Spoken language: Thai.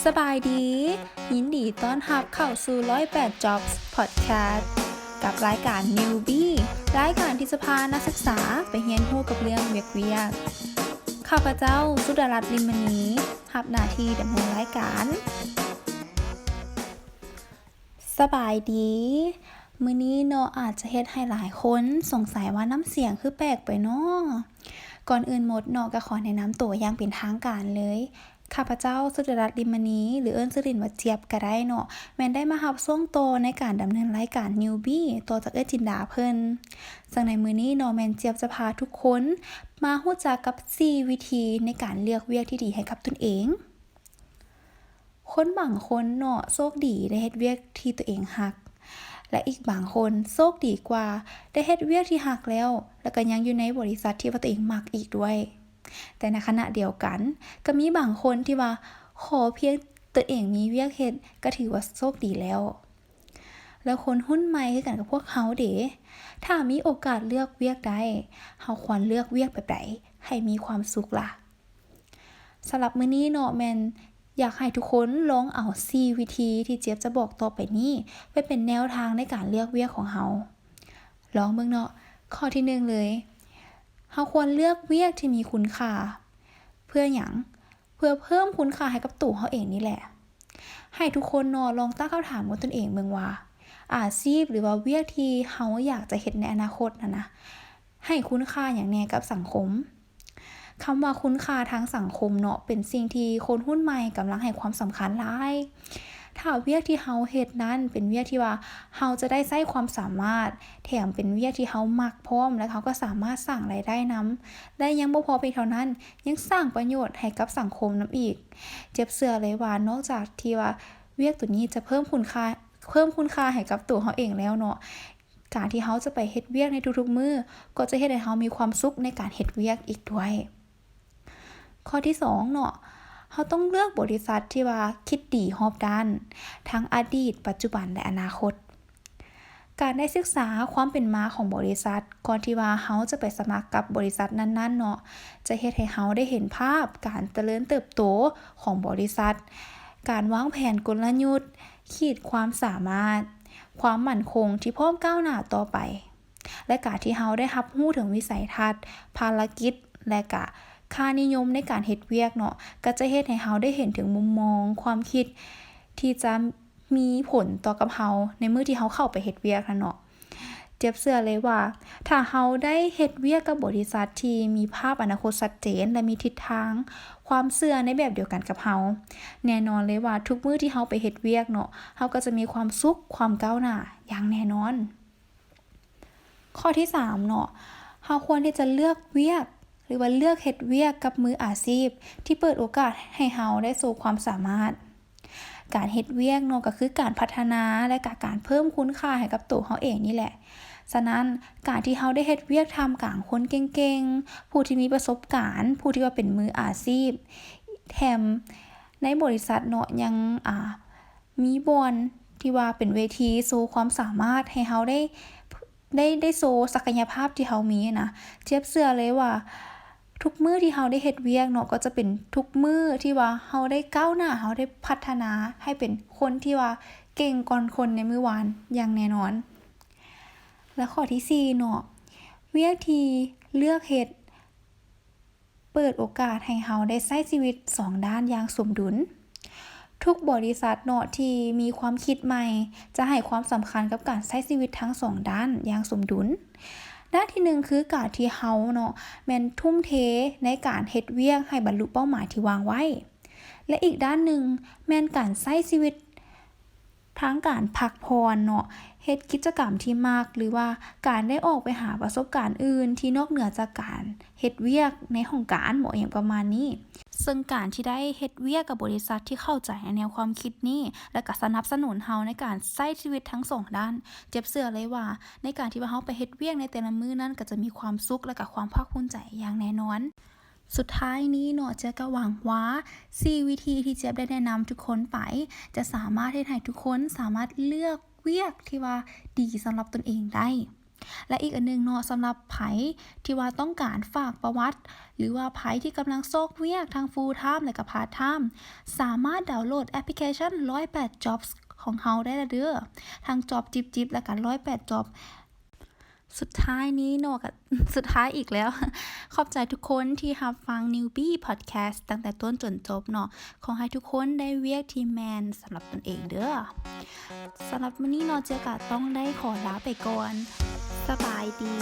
สบายดียินดีต้อนรับเข้าสู่108 Jobs Podcast กับรายการ Newbie รายการที่จะพานักศึกษาไปเรียนรู้กับเรื่องเวียกข้าพเจ้าสุดารัตน์ลิมมณีรับหน้าที่ดำเนินรายการสบายดีมื้อนี้เนาะอาจจะเฮ็ดให้หลายคนสงสัยว่าน้ำเสียงคือแปลกไปเนาะก่อนอื่นหมดเนาะก็ขอแนะนำตัวอย่างเป็นทางการเลยข้าพเจ้าสุดารัตน์ลิมมณีหรือเอิ้นชื่อเล่นว่าเจี๊ยบก็ได้เนาะแม่นได้มารับช่วงโตในการดำเนินรายการ Newbie ต่อจากจินดาเพิ่นซึ่งในมื้อนี้เนาะแม่นเจี๊ยบจะพาทุกคนมารู้จักกับ4วิธีในการเลือกเวียกที่ดีให้กับตนเองคนบางคนเนาะโชคดีได้เฮ็ดเวียกที่ตัวเองรักและอีกบางคนโชคดีกว่าได้เฮ็ดเวียกที่รักแล้วก็ยังอยู่ในบริษัทที่ว่าตัวเองมักอีกด้วยแต่ในขณะเดียวกันก็มีบางคนที่ว่าขอเพียงตัวเองมีเวียกเฮ็ดก็ถือว่าโชคดีแล้วคนรุ่นใหม่คือกันกับพวกเฮาเด้ถ้ามีโอกาสเลือกเวียกได้เฮาควรเลือกเวียกแบบใดให้มีความสุขล่ะสำหรับมื้อนี้เนาะแม่นอยากให้ทุกคนลองเอา4วิธีที่เจี๊ยบจะบอกต่อไปนี้ไปเป็นแนวทางในการเลือกเวียกของเฮาลองเบิ่งเนาะข้อที่1เลยเฮาควรเลือกเวียกที่มีคุณค่าเพื่อหยังเพื่อเพิ่มคุณค่าให้กับตัวเฮาเองนี่แหละให้ทุกคนเนาะลองตั้งคำถามกับตนเองเบิ่งว่าอาชีพหรือว่าเวียกที่เฮาอยากจะเฮ็ดในอนาคตนะให้คุณค่าหยังแน่กับสังคมคำว่าคุณค่าทางสังคมเนาะเป็นสิ่งที่คนรุ่นใหม่กำลังให้ความสำคัญหลายถ้าเวียกที่เฮาเฮ็ดนั้นเป็นเวียกที่ว่าเฮาจะได้ใช้ความสามารถแถมเป็นเวียกที่เฮามักพร้อมและเขาก็สามารถสร้างรายได้นำและยังบ่พอเพียงเท่านั้นยังสร้างประโยชน์ให้กับสังคมนำอีกเจ็บเชื่อเลยว่านอกจากที่ว่าเวียกตัวนี้จะเพิ่มคุณค่าให้กับตัวเฮาเองแล้วเนาะการที่เฮาจะไปเฮ็ดเวียกในทุกๆมื้อก็จะเฮ็ดให้เฮามีความสุขในการเฮ็ดเวียกอีกด้วยข้อที่2เนาะเฮาต้องเลือกบริษัทที่ว่าคิดดีรอบด้านทั้งอดีตปัจจุบันและอนาคตการได้ศึกษาความเป็นมาของบริษัทก่อนที่ว่าเฮาจะไปสมัครกับบริษัทนั้นๆเนาะจะเฮ็ดให้เฮาได้เห็นภาพการเจริญเติบโตของบริษัทการวางแผนกลยุทธ์ขีดความสามารถความมั่นคงที่พร้อมก้าวหน้าต่อไปและการที่เฮาได้รับรู้ถึงวิสัยทัศน์ภารกิจและก็ค่านิยมในการเฮ็ดเวียกเนาะก็จะเฮ็ดให้เฮาได้เห็นถึงมุมมองความคิดที่จะมีผลต่อกับเฮาในมื้อที่เฮาเข้าไปเฮ็ดเวียกนั่นเนาะเจ็บเชื่อเลยว่าถ้าเฮาได้เฮ็ดเวียกกับบริษัทที่มีภาพอนาคตชัดเจนและมีทิศทางความเชื่อในแบบเดียวกันกับเฮาแน่นอนเลยว่าทุกมื้อที่เฮาไปเฮ็ดเวียกเนาะเฮาก็จะมีความสุขความก้าวหน้าอย่างแน่นอนข้อที่3เนาะเฮาควรที่จะเลือกเวียกหรือว่าเลือกเฮ็ดเวียกกับมืออาชีพที่เปิดโอกาสให้เฮาได้โชว์ความสามารถการเฮ็ดเวียกเนาะก็คือการพัฒนาและการเพิ่มคุณค่าให้กับตัวเฮาเองนี่แหละฉะนั้นการที่เฮาได้เฮ็ดเวียกท่ามกลางคนเก่งๆผู้ที่มีประสบการณ์ผู้ที่ว่าเป็นมืออาชีพแถมในบริษัทเนาะยังมีบ่อนที่ว่าเป็นเวทีโชว์ความสามารถให้เฮาได้โชว์ศักยภาพที่เฮามีนะเทียบเชื่อเลยว่าทุกมื้อที่เฮาได้เฮ็ดเวียกเนาะก็จะเป็นทุกมื้อที่ว่าเฮาได้ก้าวหน้าเฮาได้พัฒนาให้เป็นคนที่ว่าเก่งก่อนคนในมื้อวานอย่างแน่นอนและข้อที่4เนาะเวียกที่เลือกเฮ็ดเปิดโอกาสให้เฮาได้ใช้ชีวิต2ด้านอย่างสมดุลทุกบริษัทเนาะที่มีความคิดใหม่จะให้ความสำคัญกับการใช้ชีวิตทั้ง2ด้านอย่างสมดุลด้านที่1คือการที่เฮาเนาะแม่นทุ่มเทในการเฮ็ดเวียกให้บรรลุเป้าหมายที่วางไว้และอีกด้านหนึ่งแม่นการใช้ชีวิตทั้งการพักผ่อนเนาะเฮ็ดกิจกรรมที่มักหรือว่าการได้ออกไปหาประสบการณ์อื่นที่นอกเหนือจากการเฮ็ดเวียกในห้องการหมออย่างประมาณนี้ซึ่งการที่ได้เฮ็ดเวียกกับบริษัทที่เข้าใจในแนวความคิดนี้และก็สนับสนุนเฮาในการใช้ชีวิตทั้ง2ด้านเจ็บเชื่อเลยว่าในการที่ว่าเฮาไปเฮ็ดเวียกในแต่ละมื้อนั้นก็จะมีความสุขและก็ความภาคภูมิใจอย่างแน่นอนสุดท้ายนี้เนาะเจ๊ก็หวังว่า4วิธีที่เจี๊ยบได้แนะนำทุกคนไปจะสามารถเฮ็ดให้ทุกคนสามารถเลือกเวียกที่ว่าดีสำหรับตนเองได้ และอีกอันนึงเนาะสำหรับไผที่ว่าต้องการฝากประวัติหรือว่าไผที่กำลังโซกเวียกทั้ง full time และก็ part time สามารถดาวน์โหลดแอปพลิเคชัน108 jobs ของเฮาได้แล้วเด้อทั้ง job จิบๆและก็108 job สุดท้ายนี้เนาะก็ สุดท้ายอีกแล้ว ขอบใจทุกคนที่รับฟัง Newbie Podcast ตั้งแต่ต้นจนจบเนาะขอให้ทุกคนได้เวียกที่แมนสำหรับตนเองเด้อสำหรับวันนี้เนาะเจอก็ต้องได้ขอลาไปก่อนสบายดี